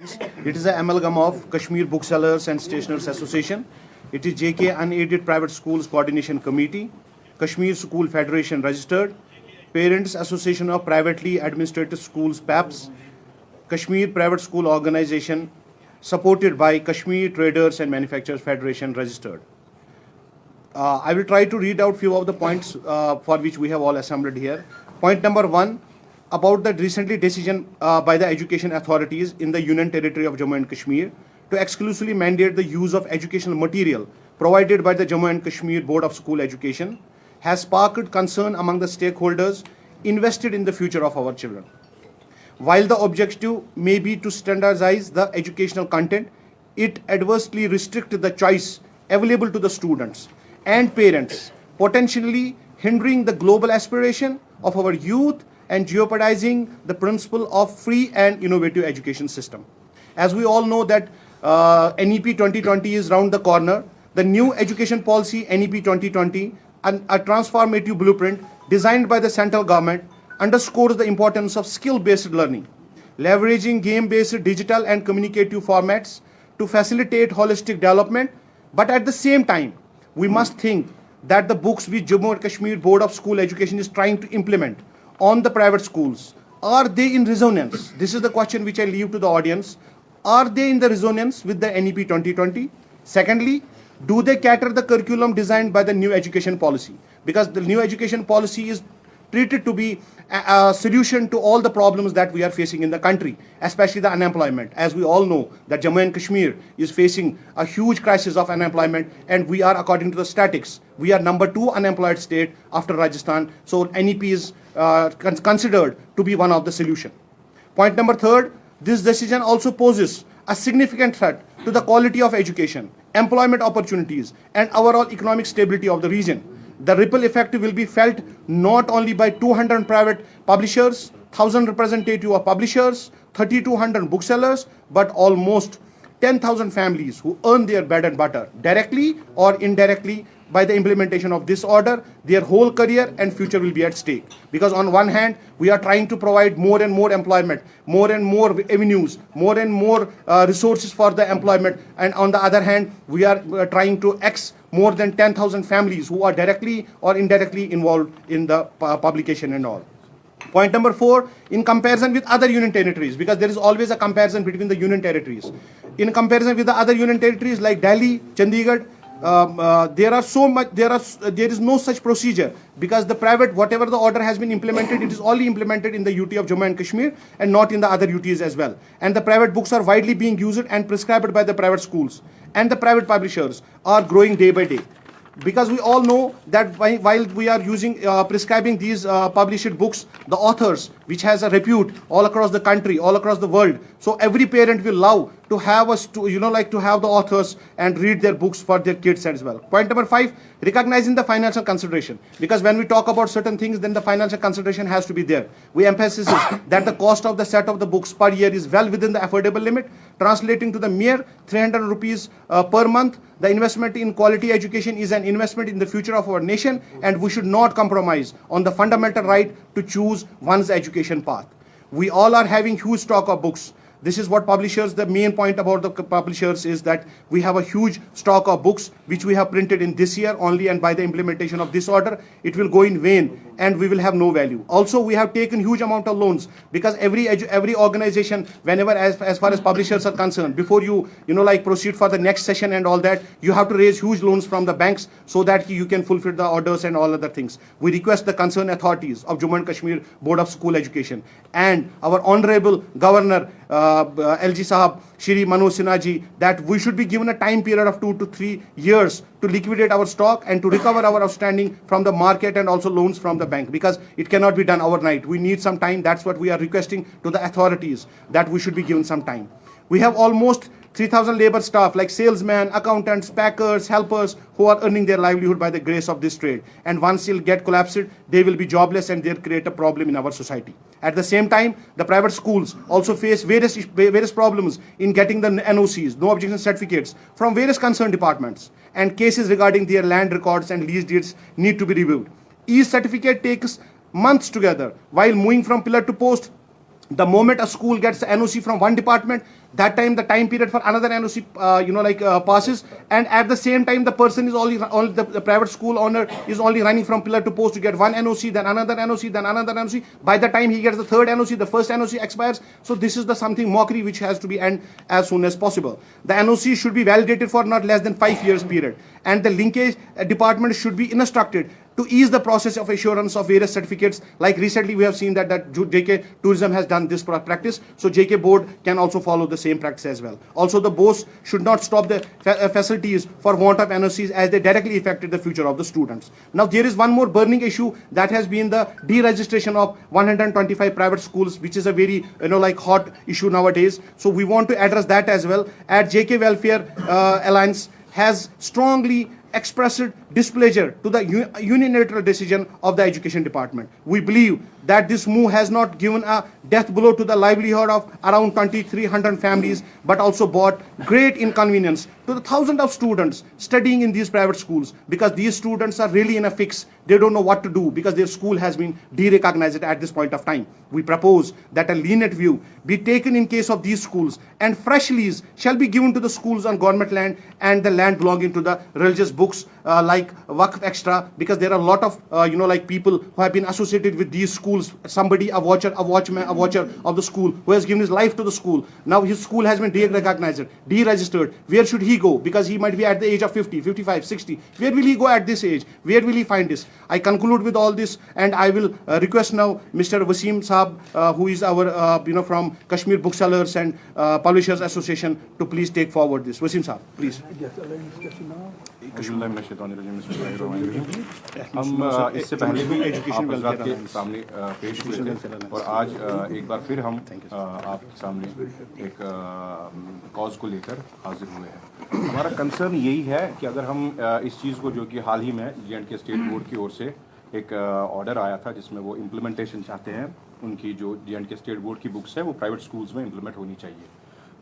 It is an amalgam of Kashmir Booksellers and Stationers Association. It is JK Unaided Private Schools Coordination Committee, Kashmir School Federation Registered, Parents Association of Privately Administered Schools PAPS, Kashmir Private School Organization, supported by Kashmir Traders and Manufacturers Federation Registered. I will try to read out few of the points for which we have all assembled here. Point number 1, about the recently decision by the education authorities in the Union Territory of Jammu and Kashmir to exclusively mandate the use of educational material provided by the Jammu and Kashmir Board of School Education has sparked concern among the stakeholders invested in the future of our children. While the objective may be to standardize the educational content, it adversely restricts the choice available to the students and parents, potentially hindering the global aspiration of our youth and jeopardizing the principle of free and innovative education system. As we all know that NEP 2020 is round the corner, the new education policy NEP 2020, a transformative blueprint designed by the central government, underscores the importance of skill-based learning, leveraging game-based digital and communicative formats to facilitate holistic development. But at the same time, we must think that the books which Jammu and Kashmir Board of School Education is trying to implement on the private schools, are they in resonance? This is the question which I leave to the audience. Are they in the resonance with the NEP 2020? Secondly, do they cater the curriculum designed by the new education policy? Because the new education policy is treated to be a solution to all the problems that we are facing in the country, especially the unemployment. As we all know that Jammu and Kashmir is facing a huge crisis of unemployment, and we are, according to the statistics, we are number 2 unemployed state after Rajasthan. So NEP is considered to be one of the solution. Point number 3, this decision also poses a significant threat to the quality of education, employment opportunities, and overall economic stability of the region. The ripple effect will be felt not only by 200 private publishers, 1,000 representatives of publishers, 3,200 booksellers, but almost 10,000 families who earn their bread and butter directly or indirectly by the implementation of this order. Their whole career and future will be at stake. Because on one hand, we are trying to provide more and more employment, more and more avenues, more and more resources for the employment. And on the other hand, we are trying to X more than 10,000 families who are directly or indirectly involved in the publication and all. Point number 4, in comparison with other union territories, because there is always a comparison between the union territories. In comparison with the other union territories like Delhi, Chandigarh, there is no such procedure, because the private, whatever the order has been implemented, it is only implemented in the UT of Jammu and Kashmir and not in the other UTs as well. And the private books are widely being used and prescribed by the private schools, and the private publishers are growing day by day. Because we all know that while we are using prescribing these published books, the authors, which has a repute all across the country, all across the world, so every parent will love to have us to to have the authors and read their books for their kids as well. Point number 5, recognizing the financial consideration, because when we talk about certain things, then the financial consideration has to be there. We emphasize that the cost of the set of the books per year is well within the affordable limit, translating to the mere 300 rupees per month. The investment in quality education is an investment in the future of our nation, and we should not compromise on the fundamental right to choose one's education path. We all are having huge stock of books. This is what publishers, the main point about the publishers is that we have a huge stock of books which we have printed in this year only, and by the implementation of this order, it will go in vain and we will have no value. Also, we have taken huge amount of loans, because every organization, whenever as far as publishers are concerned, before you proceed for the next session and all that, you have to raise huge loans from the banks so that you can fulfill the orders and all other things. We request the concerned authorities of Jammu and Kashmir Board of School Education and our Honorable Governor LG Sahab, Shri Manoj Sinha ji, that we should be given a time period of 2 to 3 years to liquidate our stock and to recover our outstanding from the market and also loans from the bank, because it cannot be done overnight. We need some time. That's what we are requesting to the authorities, that we should be given some time. We have almost 3,000 labor staff like salesmen, accountants, packers, helpers who are earning their livelihood by the grace of this trade. And once it'll get collapsed, they will be jobless and they'll create a problem in our society. At the same time, the private schools also face various problems in getting the NOCs, no objection certificates, from various concerned departments. And cases regarding their land records and lease deeds need to be reviewed. Each certificate takes months together, while moving from pillar to post The moment a school gets NOC from one department, that time the time period for another NOC passes, and at the same time the person is only the private school owner is only running from pillar to post to get one NOC, then another NOC, then another NOC. By the time he gets the third NOC, the first NOC expires. So this is the something mockery which has to be end as soon as possible. The NOC should be validated for not less than 5 years period, and the linkage department should be instructed to ease the process of assurance of various certificates. Like recently we have seen that JK Tourism has done this practice, so JK board can also follow the same practice as well. Also, the BOSE should not stop the facilities for want of NOCs, as they directly affected the future of the students. Now there is one more burning issue, that has been the deregistration of 125 private schools, which is a very hot issue nowadays. So we want to address that as well. At JK Welfare Alliance has strongly expressed displeasure to the unilateral decision of the education department. We believe that this move has not given a death blow to the livelihood of around 2,300 families, but also brought great inconvenience to the thousands of students studying in these private schools, because these students are really in a fix. They don't know what to do because their school has been derecognized at this point of time. We propose that a lenient view be taken in case of these schools, and fresh lease shall be given to the schools on government land and the land belonging to the religious books like Waqf Extra, because there are a lot of people who have been associated with these schools. Somebody, a watcher of the school, who has given his life to the school. Now his school has been derecognized, deregistered. Where should he go? Because he might be at the age of 50, 55, 60. Where will he go at this age? Where will he find this? I conclude with all this, and I will request now Mr. Wasim Saab, who is our from Kashmir Booksellers and Publishers Association, to please take forward this. Wasim Saab, please. हम इससे पहले भी आप हज़रात के सामने पेश हुए थे, और आज एक बार फिर हम आपके सामने एक कॉज को लेकर हाजिर हुए हैं। हमारा कंसर्न यही है कि अगर हम इस चीज़ को, जो कि हाल ही में J&K स्टेट बोर्ड की ओर से एक ऑर्डर आया था जिसमें वो इम्प्लीमेंटेशन चाहते हैं, उनकी जो J&K स्टेट बोर्ड की बुक्स है वो प्राइवेट स्कूल्स में इम्प्लीमेंट होनी चाहिए।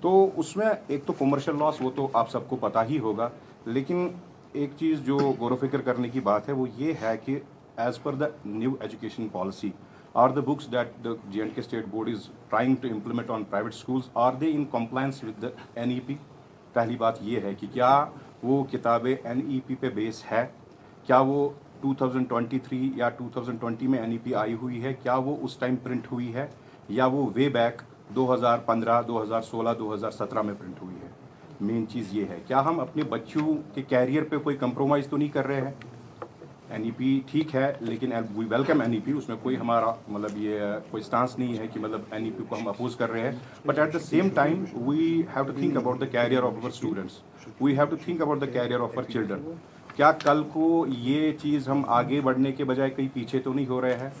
तो उसमें एक तो कमर्शियल लॉस, वो तो आप सबको पता ही होगा, लेकिन एक चीज़ जो गौर फिक्र करने की बात है वो ये है कि as per the new education policy, are the books that the J&K state board is trying to implement on private schools, are they in compliance with the NEP? पहली बात ये है कि क्या वो किताबें NEP पे बेस है, क्या वो 2023 या 2020 में NEP आई हुई है, क्या वो उस टाइम प्रिंट हुई है, या वो वे बैक 2015, 2016, 2017 में प्रिंट हुई है। मेन चीज़ ये है, क्या हम अपने बच्चों के कैरियर पे कोई कंप्रोमाइज़ तो नहीं कर रहे हैं? NEP ठीक है, लेकिन वी वेलकम NEP, उसमें कोई हमारा ये कोई स्टांस नहीं है कि NEP को हम अपोज कर रहे हैं, but at the same time we have to think about the career of our students, we have to think about the career of our children. क्या कल को ये चीज़ हम आगे बढ़ने के बजाय कहीं पीछे तो नहीं हो रहे हैं?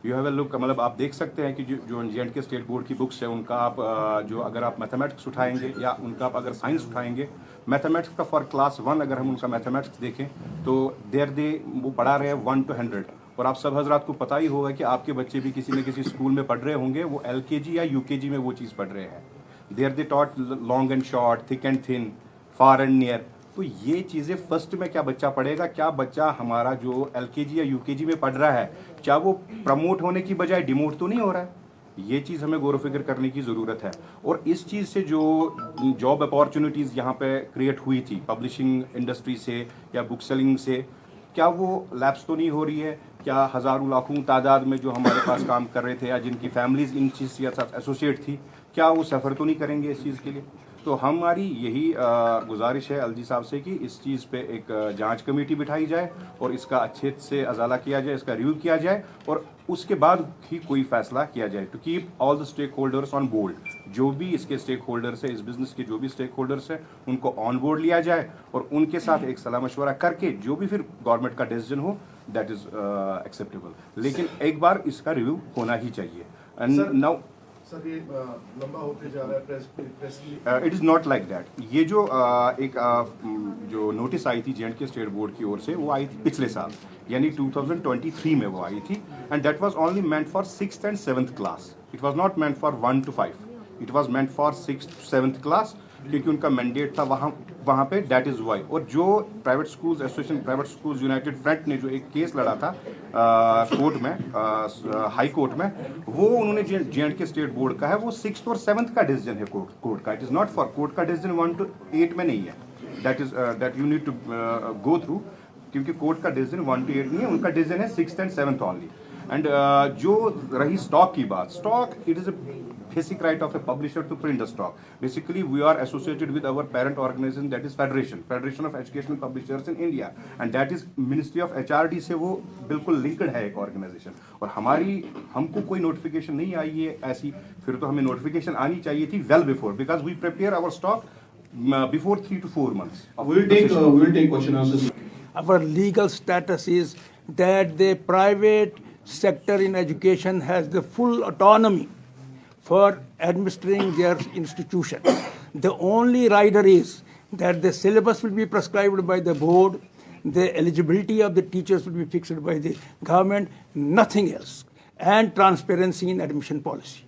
यू हैव ए लुक, आप देख सकते हैं कि जो J&K स्टेट बोर्ड की बुक्स है, उनका आप जो अगर आप मैथमेटिक्स उठाएंगे या उनका आप अगर साइंस उठाएंगे, मैथमेटिक्स का फॉर क्लास 1 अगर हम उनका मैथमेटिक्स देखें तो वो पढ़ा रहे हैं 1 to 100, और आप सब हजरात को पता ही होगा कि आपके बच्चे भी किसी न किसी स्कूल में पढ़ रहे होंगे, वो LKG या UKG में वो चीज़ पढ़ रहे हैं। They taught long and short, thick and thin, far and near. तो ये चीज़ें फर्स्ट में क्या बच्चा पढ़ेगा, क्या बच्चा हमारा जो LKG या UKG में पढ़ रहा है, क्या वो प्रमोट होने की बजाय डिमोट तो नहीं हो रहा है? ये चीज़ हमें गौर फिक्र करने की ज़रूरत है। और इस चीज़ से जो जॉब अपॉर्चुनिटीज़ यहाँ पे क्रिएट हुई थी पब्लिशिंग इंडस्ट्री से या बुक सेलिंग से, क्या वो लैप्स तो नहीं हो रही है? क्या हज़ारों लाखों तादाद में जो हमारे पास काम कर रहे थे या जिनकी फैमिलीज इन चीज़ के साथ एसोसिएट थी, क्या वो सफ़र तो नहीं करेंगे इस चीज़ के लिए? तो हमारी यही गुजारिश है अलजी साहब से कि इस चीज़ पे एक जांच कमेटी बिठाई जाए और इसका अच्छे से अजाला किया जाए, इसका रिव्यू किया जाए, और उसके बाद ही कोई फैसला किया जाए to keep all the stakeholders on board. जो भी इसके स्टेक होल्डर्स है, इस बिजनेस के जो भी स्टेक होल्डर्स है, उनको ऑन बोर्ड लिया जाए और उनके साथ एक सलाह मशवरा करके जो भी फिर गवर्नमेंट का डिसीजन हो दैट इज एक्सेप्टेबल। लेकिन एक बार इसका रिव्यू होना ही चाहिए। एंड नाउ सर ये लंबा होते जा रहा है, it is not like that. ये जो जो नोटिस आई थी J&K स्टेट बोर्ड की ओर से, वो आई थी पिछले साल, यानी 2023 में वो आई थी, and that was only meant for 6th and 7th class. It was not meant for 1 to 5, it was meant for 6th to 7th class. क्योंकि उनका मैंडेट था वहाँ पे, दैट इज़ वाई। और जो private schools association, private schools United front ने जो एक केस लड़ा था कोर्ट में, हाई कोर्ट में, वो उन्होंने J&K स्टेट बोर्ड का है, वो 6th और 7th का डिसीजन है कोर्ट का। It is not for court का डिसीजन 1 to 8 में नहीं है, that you need to go through, क्योंकि कोर्ट का डिसीजन 1 to 8 नहीं है, उनका डिसीजन है 6th and 7th only. And जो रही स्टॉक की बात, stock it is a basic right of a publisher to print the stock. Basically we are associated with our parent organisation, that is federation of educational publishers in India, and that is ministry of HRD से वो बिल्कुल linked है एक organisation. और हमको कोई notification नहीं आई है ऐसी, फिर तो हमें नोटिफिकेशन आनी चाहिए थी well before, because we prepare our stock before 3 to 4 months. We will take question answers. Our legal status is that the private sector in education has the full autonomy for administering their institution. The only rider is that the syllabus will be prescribed by the board, the eligibility of the teachers will be fixed by the government, nothing else, and transparency in admission policy.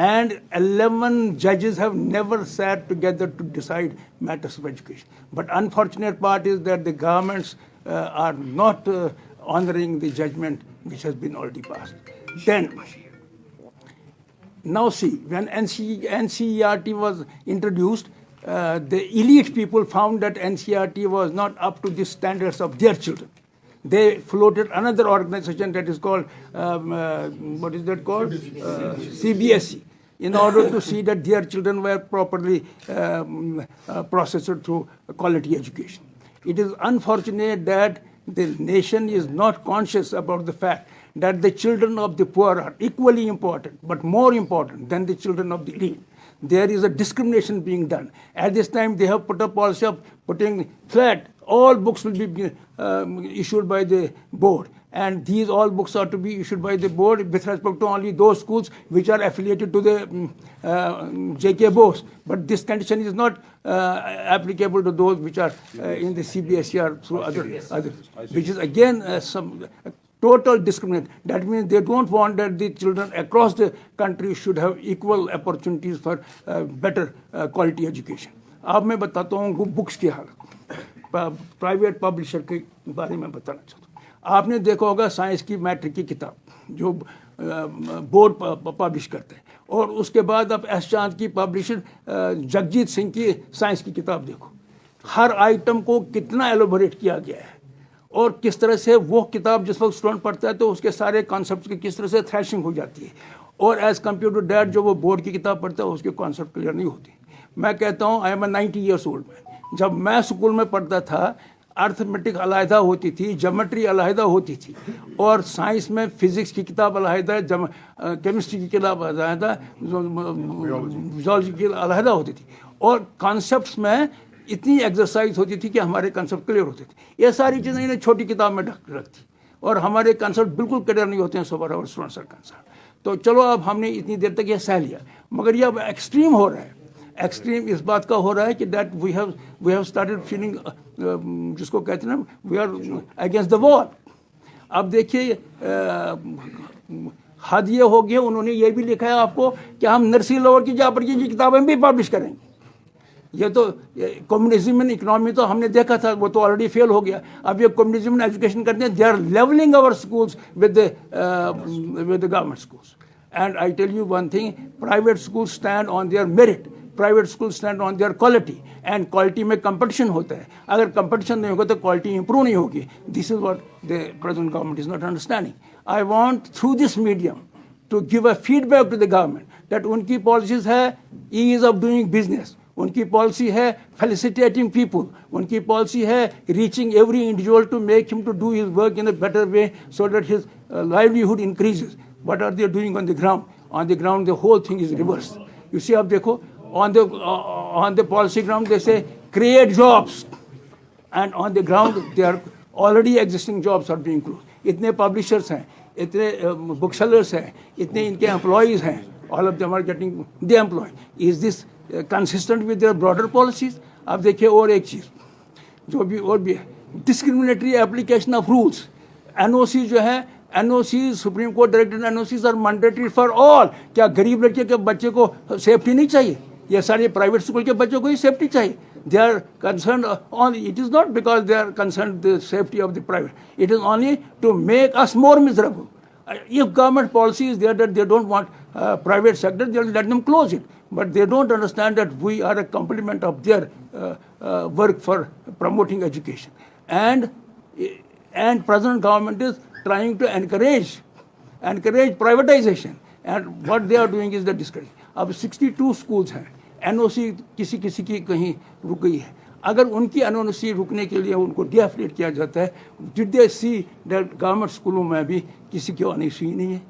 And 11 judges have never sat together to decide matters of education. But unfortunate part is that the governments are not honoring the judgment which has been already passed. Then, now see, when NCERT was introduced, the elite people found that NCERT was not up to the standards of their children. They floated another organization that is called, what is that called? CBSE, in order to see that their children were properly processed through quality education. It is unfortunate that the nation is not conscious about the fact that the children of the poor are equally important, but more important than the children of the elite. There is a discrimination being done. At this time, they have put a policy of putting flat. All books will be issued by the board. And these all books are to be issued by the board with respect to only those schools which are affiliated to the JK BOSE. But this condition is not applicable to those which are in the CBSE or through other, which is again some total discrimination. That means they don't want that the children across the country should have equal opportunities for better quality education. अब मैं बताता हूँ books की हालत, private publisher के बारे में बताना चाहता हूँ। आपने देखा होगा साइंस की मैट्रिक की किताब जो बोर्ड पब्लिश करते हैं, और उसके बाद आप एस चांद की पब्लिशर जगजीत सिंह की साइंस की किताब देखो, हर आइटम को कितना एलोबोरेट किया गया है, और किस तरह से वो किताब जिस वक्त स्टूडेंट पढ़ता है तो उसके सारे कॉन्सेप्ट की किस तरह से थ्रैशिंग हो जाती है, और एज कम्पेयर टू डैट जो वो बोर्ड की किताब पढ़ता है उसके कॉन्सेप्ट क्लियर नहीं होती। मैं कहता हूँ I am 90 years old man, जब मैं स्कूल में पढ़ता था अर्थमेटिक अलहदा होती थी, ज्योमेट्री अलहदा होती थी, और साइंस में फिजिक्स की किताब अलहदा, केमिस्ट्री की किताब अलहदा, फिजियोलॉजी की अलहदा होती थी, और कॉन्सेप्ट्स में इतनी एक्सरसाइज होती थी कि हमारे कंसेप्ट क्लियर होते थे। ये सारी चीज़ें इन्हें छोटी किताब में रख थी, और हमारे कंसेप्ट बिल्कुल क्लियर नहीं होते हैं सो फार आवर स्टूडेंट्स आर कंसर्न्ड। तो चलो अब हमने इतनी देर तक ये सह लिया, मगर ये अब एक्सट्रीम हो रहा है। एक्सट्रीम इस बात का हो रहा है कि that we have started feeling, जिसको कहते हैं ना, we are against the wall. अब देखिए हद ये हो गया, उन्होंने ये भी लिखा है आपको कि हम नर्सरी लेवल की जापर की किताबें भी पब्लिश करेंगे। ये तो कम्युनिज्म इन इकोनॉमी तो हमने देखा था, वो तो ऑलरेडी फेल हो गया। अब ये कम्युनिज्म इन एजुकेशन करते हैं, they are levelling our schools with the government schools. And I tell you one thing, private school stand on their merit, private school stand on their quality, and quality में competition होता है। अगर competition नहीं होगा तो quality improve नहीं होगी। This is what the present government is not understanding. I want through this medium to give a feedback to the government that उनकी पॉलिसीज है ईज ऑफ डूइंग बिजनेस, उनकी पॉलिसी है felicitating people, उनकी policy है reaching every individual to make him to do his work in a better way so that his livelihood increases. What are they doing on the ground? On the ground the whole thing is reverse. You see, आप देखो, on the policy ground they say create jobs, and on the ground they are already existing jobs are being closed. इतने publishers हैं, इतने booksellers हैं, इतने इनके employees हैं, all of them are getting the employed. Is this consistent with their broader policies? अब देखिए और एक चीज़ जो भी और भी है, discriminatory application of rules. NOC जो है, NOCs, supreme court directed NOCs are mandatory for all. क्या गरीब लड़के के बच्चे को सेफ्टी नहीं चाहिए? ये सारे प्राइवेट स्कूल के बच्चों को ही सेफ्टी चाहिए. They are concerned only, it is not because they are concerned the safety of the private. It is only to make us more miserable. If government policy is there that they don't want private sector, they'll let them close it. But they don't understand that we are a complement of their work for promoting education. And present government is trying to encourage privatization. And what they are doing is the discourage. अब 62 schools हैं. NOC किसी की कहीं रुक गई है. अगर उनकी NOC रुकने के लिए उनको डीएफिलेट किया जाता है, did they see that government स्कूलों में भी किसी की NOC नहीं है.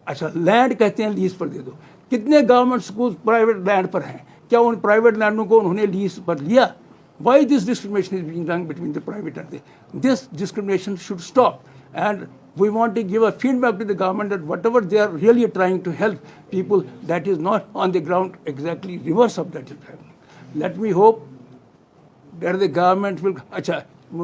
अच्छा, लैंड कहते हैं लीज पर दे दो. कितने गवर्नमेंट स्कूल प्राइवेट लैंड पर हैं? क्या उन प्राइवेट लैंडों को उन्होंने लीज पर लिया? Why this discrimination is being done between the private and the... This discrimination should stop. And we want to give a feedback to the government that whatever they are really trying to help people, that is not on the ground exactly reverse of that is happening. Let me hope that the government will... Achha,